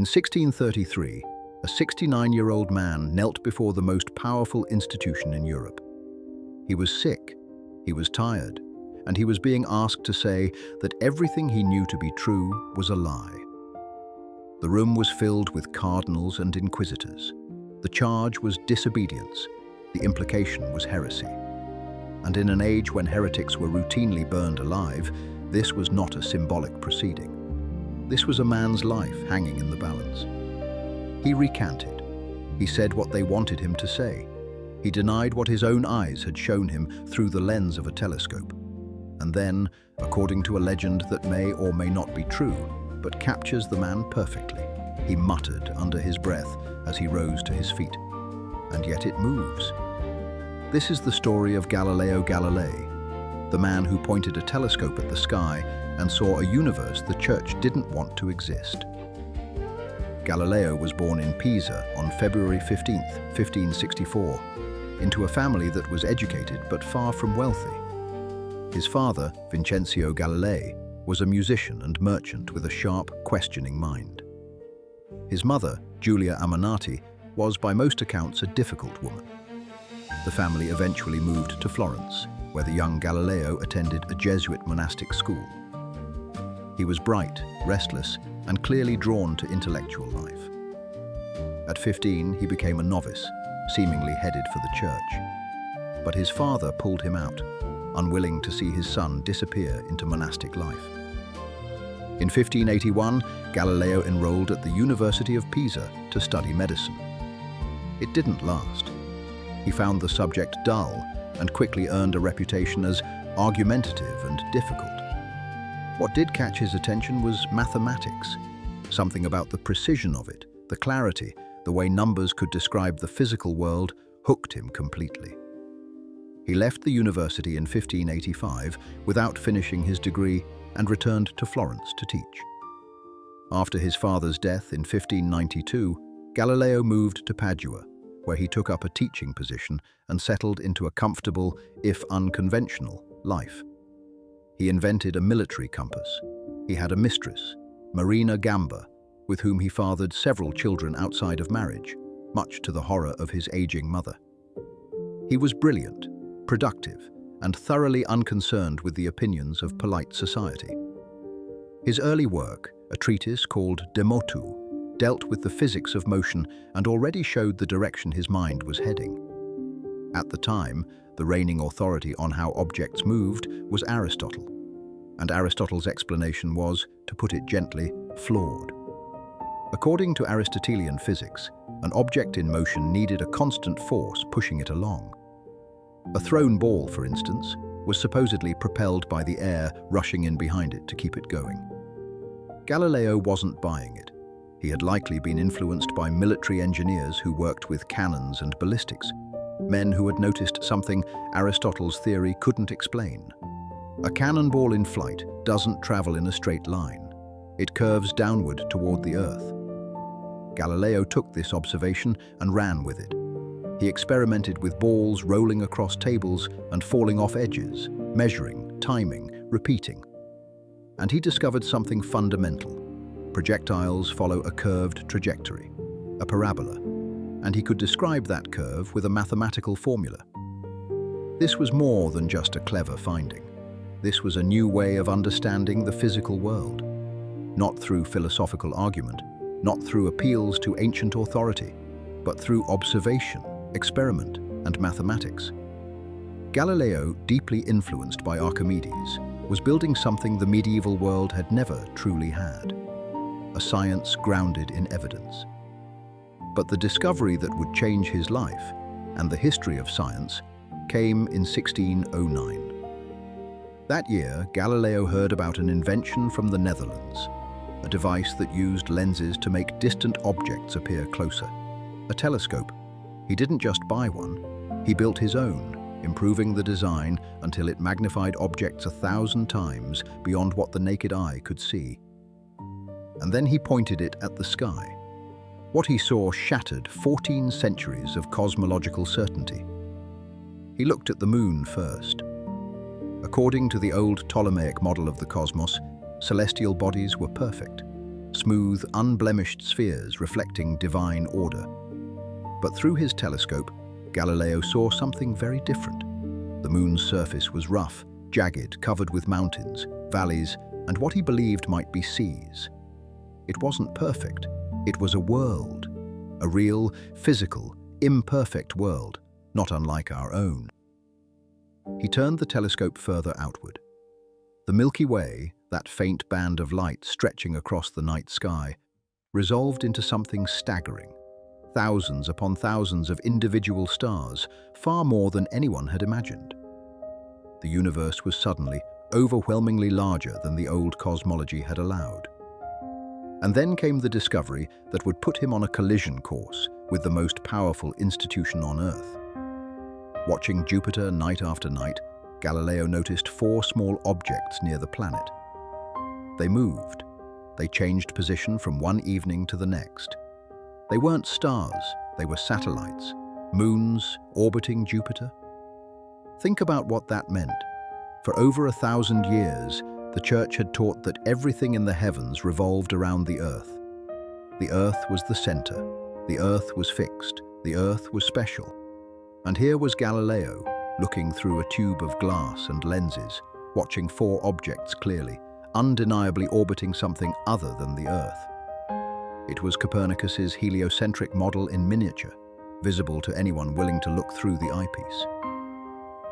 In 1633, a 69-year-old man knelt before the most powerful institution in Europe. He was sick, he was tired, and he was being asked to say that everything he knew to be true was a lie. The room was filled with cardinals and inquisitors. The charge was disobedience, the implication was heresy. And in an age when heretics were routinely burned alive, this was not a symbolic proceeding. This was a man's life hanging in the balance. He recanted. He said what they wanted him to say. He denied what his own eyes had shown him through the lens of a telescope. And then, according to a legend that may or may not be true, but captures the man perfectly, he muttered under his breath as he rose to his feet. And yet it moves. This is the story of Galileo Galilei, the man who pointed a telescope at the sky and saw a universe the church didn't want to exist. Galileo was born in Pisa on February 15, 1564, into a family that was educated but far from wealthy. His father, Vincenzo Galilei, was a musician and merchant with a sharp, questioning mind. His mother, Giulia Ammannati, was by most accounts a difficult woman. The family eventually moved to Florence, where the young Galileo attended a Jesuit monastic school. He was bright, restless, and clearly drawn to intellectual life. At 15, he became a novice, seemingly headed for the church. But his father pulled him out, unwilling to see his son disappear into monastic life. In 1581, Galileo enrolled at the University of Pisa to study medicine. It didn't last. He found the subject dull and quickly earned a reputation as argumentative and difficult. What did catch his attention was mathematics. Something about the precision of it, the clarity, the way numbers could describe the physical world hooked him completely. He left the university in 1585 without finishing his degree and returned to Florence to teach. After his father's death in 1592, Galileo moved to Padua, where he took up a teaching position and settled into a comfortable, if unconventional, life. He invented a military compass. He had a mistress, Marina Gamba, with whom he fathered several children outside of marriage, much to the horror of his aging mother. He was brilliant, productive, and thoroughly unconcerned with the opinions of polite society. His early work, a treatise called De Motu, dealt with the physics of motion and already showed the direction his mind was heading. At the time, the reigning authority on how objects moved was Aristotle, and Aristotle's explanation was, to put it gently, flawed. According to Aristotelian physics, an object in motion needed a constant force pushing it along. A thrown ball, for instance, was supposedly propelled by the air rushing in behind it to keep it going. Galileo wasn't buying it. He had likely been influenced by military engineers who worked with cannons and ballistics, men who had noticed something Aristotle's theory couldn't explain. A cannonball in flight doesn't travel in a straight line. It curves downward toward the Earth. Galileo took this observation and ran with it. He experimented with balls rolling across tables and falling off edges, measuring, timing, repeating. And he discovered something fundamental. Projectiles follow a curved trajectory, a parabola, and he could describe that curve with a mathematical formula. This was more than just a clever finding. This was a new way of understanding the physical world, not through philosophical argument, not through appeals to ancient authority, but through observation, experiment, and mathematics. Galileo, deeply influenced by Archimedes, was building something the medieval world had never truly had, a science grounded in evidence. But the discovery that would change his life, and the history of science, came in 1609. That year, Galileo heard about an invention from the Netherlands, a device that used lenses to make distant objects appear closer. A telescope. He didn't just buy one, he built his own, improving the design until it magnified objects 1,000 times beyond what the naked eye could see. And then he pointed it at the sky. What he saw shattered 14 centuries of cosmological certainty. He looked at the moon first. According to the old Ptolemaic model of the cosmos, celestial bodies were perfect. smooth, unblemished spheres reflecting divine order. But through his telescope, Galileo saw something very different. The moon's surface was rough, jagged, covered with mountains, valleys, and what he believed might be seas. It wasn't perfect. It was a world. A real, physical, imperfect world, not unlike our own. He turned the telescope further outward. The Milky Way, that faint band of light stretching across the night sky, resolved into something staggering. Thousands upon thousands of individual stars, far more than anyone had imagined. The universe was suddenly overwhelmingly larger than the old cosmology had allowed. And then came the discovery that would put him on a collision course with the most powerful institution on Earth. Watching Jupiter night after night, Galileo noticed 4 small objects near the planet. They moved. They changed position from one evening to the next. They weren't stars, they were satellites, moons orbiting Jupiter. Think about what that meant. For over 1,000 years, the Church had taught that everything in the heavens revolved around the Earth. The Earth was the center. The Earth was fixed. The Earth was special. And here was Galileo, looking through a tube of glass and lenses, watching 4 objects clearly, undeniably orbiting something other than the Earth. It was Copernicus's heliocentric model in miniature, visible to anyone willing to look through the eyepiece.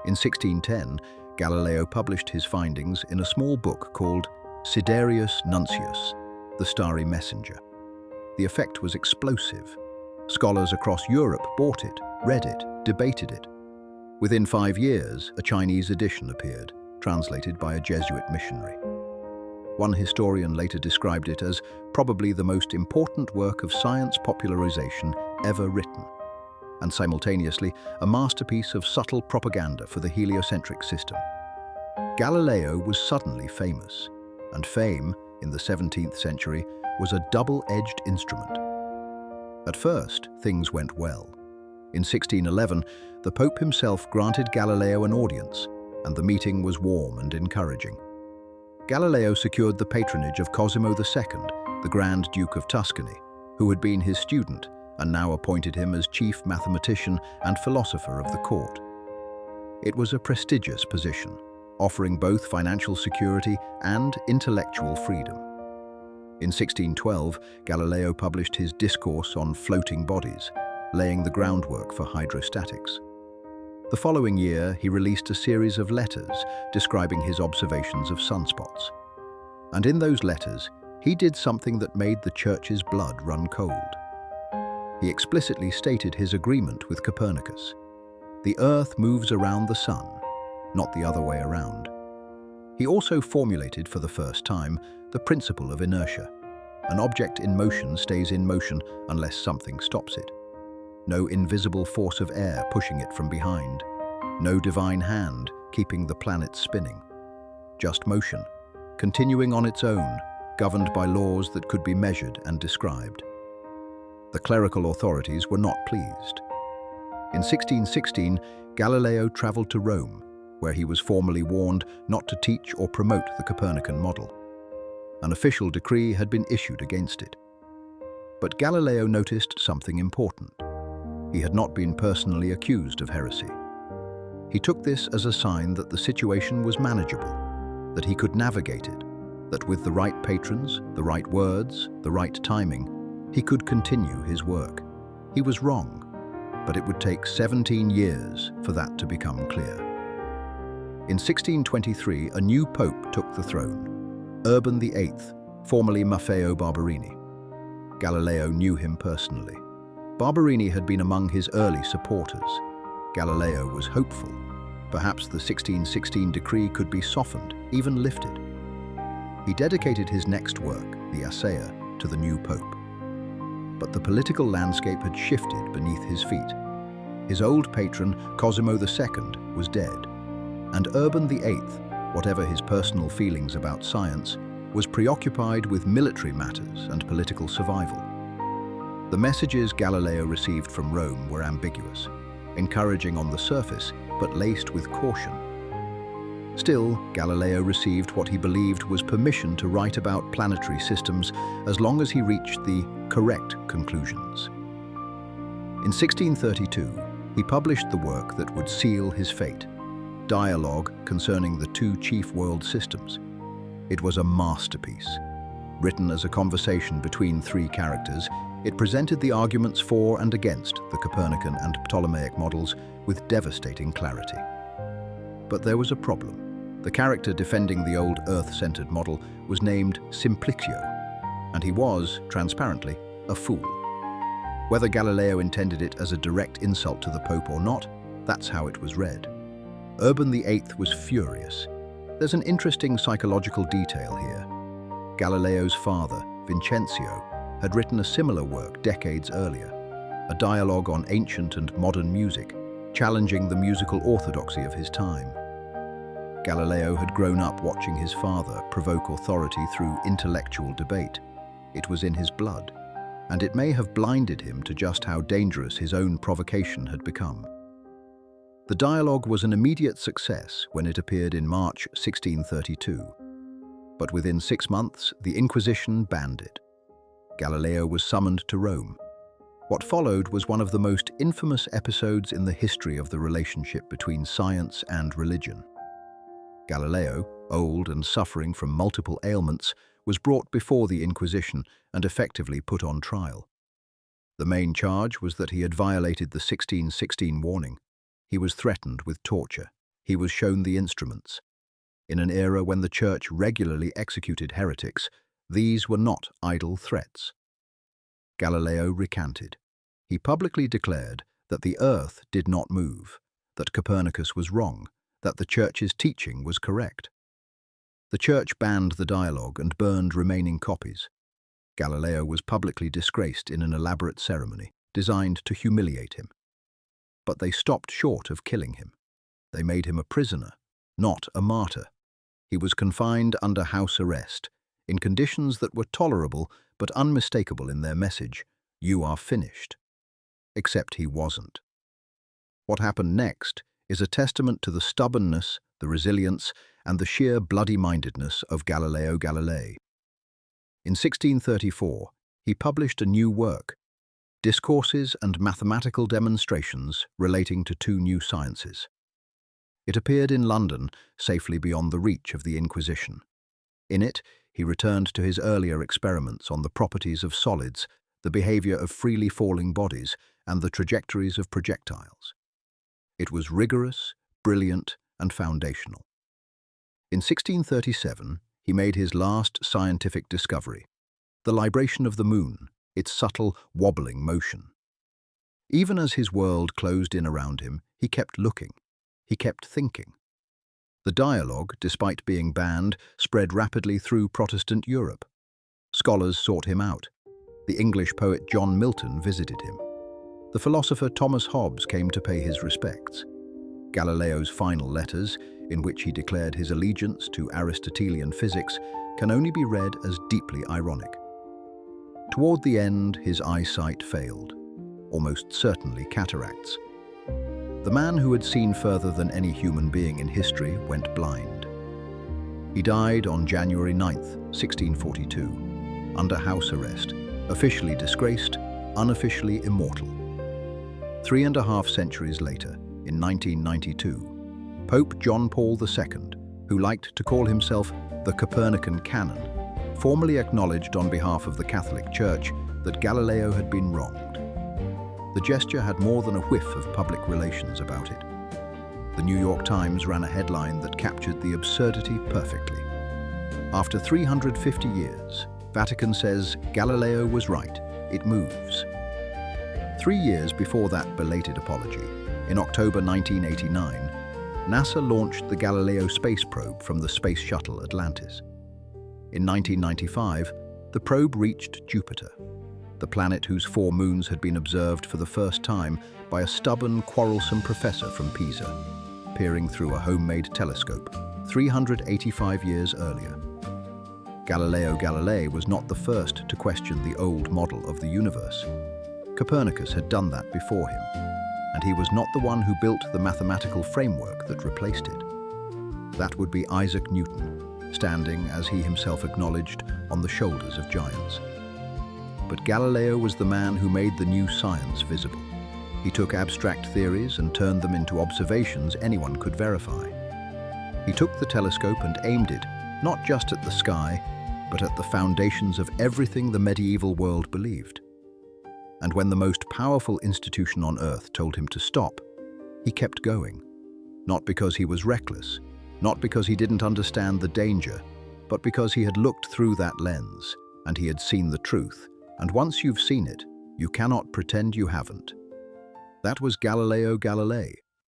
In 1610, Galileo published his findings in a small book called Sidereus Nuncius, the Starry Messenger. The effect was explosive. Scholars across Europe bought it, read it, debated it. Within 5 years, a Chinese edition appeared, translated by a Jesuit missionary. One historian later described it as probably the most important work of science popularization ever written, and simultaneously a masterpiece of subtle propaganda for the heliocentric system. Galileo was suddenly famous, and fame, in the 17th century, was a double-edged instrument. At first, things went well. In 1611, the Pope himself granted Galileo an audience, and the meeting was warm and encouraging. Galileo secured the patronage of Cosimo II, the Grand Duke of Tuscany, who had been his student and now appointed him as chief mathematician and philosopher of the court. It was a prestigious position, offering both financial security and intellectual freedom. In 1612, Galileo published his Discourse on Floating Bodies, laying the groundwork for hydrostatics. The following year, he released a series of letters describing his observations of sunspots. And in those letters, he did something that made the Church's blood run cold. He explicitly stated his agreement with Copernicus. The Earth moves around the Sun, not the other way around. He also formulated for the first time the principle of inertia. An object in motion stays in motion unless something stops it. No invisible force of air pushing it from behind. No divine hand keeping the planet spinning. Just motion, continuing on its own, governed by laws that could be measured and described. The clerical authorities were not pleased. In 1616, Galileo traveled to Rome, where he was formally warned not to teach or promote the Copernican model. An official decree had been issued against it. But Galileo noticed something important. He had not been personally accused of heresy. He took this as a sign that the situation was manageable, that he could navigate it, that with the right patrons, the right words, the right timing, he could continue his work. He was wrong, but it would take 17 years for that to become clear. In 1623, a new pope took the throne, Urban VIII, formerly Maffeo Barberini. Galileo knew him personally. Barberini had been among his early supporters. Galileo was hopeful. Perhaps the 1616 decree could be softened, even lifted. He dedicated his next work, the Assayer, to the new pope. But the political landscape had shifted beneath his feet. His old patron, Cosimo II, was dead, and Urban VIII, whatever his personal feelings about science, was preoccupied with military matters and political survival. The messages Galileo received from Rome were ambiguous, encouraging on the surface, but laced with caution. Still, Galileo received what he believed was permission to write about planetary systems as long as he reached the correct conclusions. In 1632, he published the work that would seal his fate, Dialogue Concerning the Two Chief World Systems. It was a masterpiece. Written as a conversation between three characters, it presented the arguments for and against the Copernican and Ptolemaic models with devastating clarity. But there was a problem. The character defending the old Earth-centered model was named Simplicio, and he was, transparently, a fool. Whether Galileo intended it as a direct insult to the Pope or not, that's how it was read. Urban VIII was furious. There's an interesting psychological detail here. Galileo's father, Vincenzo, had written a similar work decades earlier, a dialogue on ancient and modern music, challenging the musical orthodoxy of his time. Galileo had grown up watching his father provoke authority through intellectual debate. It was in his blood, and it may have blinded him to just how dangerous his own provocation had become. The dialogue was an immediate success when it appeared in March 1632. But within 6 months, the Inquisition banned it. Galileo was summoned to Rome. What followed was one of the most infamous episodes in the history of the relationship between science and religion. Galileo, old and suffering from multiple ailments, was brought before the Inquisition and effectively put on trial. The main charge was that he had violated the 1616 warning. He was threatened with torture. He was shown the instruments. In an era when the Church regularly executed heretics, these were not idle threats. Galileo recanted. He publicly declared that the Earth did not move, that Copernicus was wrong, that the Church's teaching was correct. The Church banned the dialogue and burned remaining copies. Galileo was publicly disgraced in an elaborate ceremony designed to humiliate him. But they stopped short of killing him. They made him a prisoner, not a martyr. He was confined under house arrest, in conditions that were tolerable but unmistakable in their message, "You are finished." Except he wasn't. What happened next is a testament to the stubbornness, the resilience, and the sheer bloody-mindedness of Galileo Galilei. In 1634, he published a new work, Discourses and Mathematical Demonstrations Relating to Two New Sciences. It appeared in London, safely beyond the reach of the Inquisition. In it, he returned to his earlier experiments on the properties of solids, the behavior of freely falling bodies, and the trajectories of projectiles. It was rigorous, brilliant, and foundational. In 1637, he made his last scientific discovery, the libration of the moon, its subtle, wobbling motion. Even as his world closed in around him, he kept looking. He kept thinking. The dialogue, despite being banned, spread rapidly through Protestant Europe. Scholars sought him out. The English poet John Milton visited him. The philosopher Thomas Hobbes came to pay his respects. Galileo's final letters, in which he declared his allegiance to Aristotelian physics, can only be read as deeply ironic. Toward the end, his eyesight failed, almost certainly cataracts. The man who had seen further than any human being in history went blind. He died on January 9th, 1642, under house arrest, officially disgraced, unofficially immortal. 3.5 centuries later, in 1992, Pope John Paul II, who liked to call himself the Copernican Canon, formally acknowledged on behalf of the Catholic Church that Galileo had been wronged. The gesture had more than a whiff of public relations about it. The New York Times ran a headline that captured the absurdity perfectly. After 350 years, Vatican says Galileo was right, it moves. 3 years before that belated apology, in October 1989, NASA launched the Galileo space probe from the space shuttle Atlantis. In 1995, the probe reached Jupiter, the planet whose 4 moons had been observed for the first time by a stubborn, quarrelsome professor from Pisa, peering through a homemade telescope 385 years earlier. Galileo Galilei was not the first to question the old model of the universe. Copernicus had done that before him, and he was not the one who built the mathematical framework that replaced it. That would be Isaac Newton, standing, as he himself acknowledged, on the shoulders of giants. But Galileo was the man who made the new science visible. He took abstract theories and turned them into observations anyone could verify. He took the telescope and aimed it, not just at the sky, but at the foundations of everything the medieval world believed. And when the most powerful institution on Earth told him to stop, he kept going. Not because he was reckless, not because he didn't understand the danger, but because he had looked through that lens, and he had seen the truth. And once you've seen it, you cannot pretend you haven't. That was Galileo Galilei,